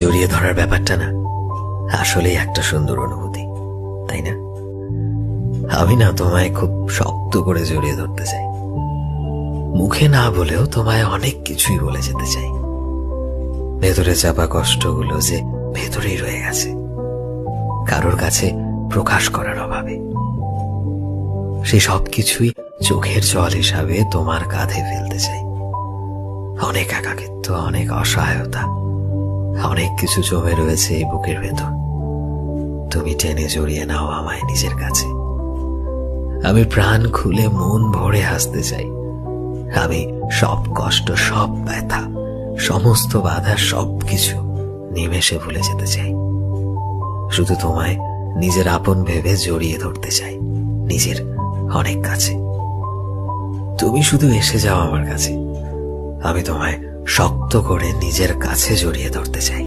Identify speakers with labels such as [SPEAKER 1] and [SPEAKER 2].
[SPEAKER 1] জড়িয়ে ধরার ব্যাপারটা না আসলেই একটা সুন্দর অনুভূতি, তাই না? আমি না তোমায় খুব শক্ত করে জড়িয়ে ধরতে চাই। মুখে না বলেও তোমায় অনেক কিছুই বলে যেতে চাই। ভেতরে চাপা কষ্টগুলো যে ভেতরেই রয়ে গেছে, কারোর কাছে প্রকাশ করার অভাবে, সেই সব কিছুই চোখের জল হিসাবে তোমার কাঁধে ফেলতে চাই। অনেক একাকিত্ব, অনেক অসহায়তা, অনেক কিছু জমে রয়েছে এই বুকের ভেতর। তুমি টেনে জড়িয়ে নাও আমায় নিজের কাছে। আমি প্রাণ খুলে মন ভরে হাসতে চাই। আমি সব কষ্ট, সব ব্যথা, সমস্ত বাধা, সবকিছু নিমেষে ভুলে যেতে চাই। শুধু তোমায় নিজের আপন ভেবে জড়িয়ে ধরতে চাই, নিজের অনেক কাছে। তুমি শুধু এসে যাও আমার কাছে, আমি তোমায় শক্ত করে নিজের কাছে জড়িয়ে ধরতে চাই।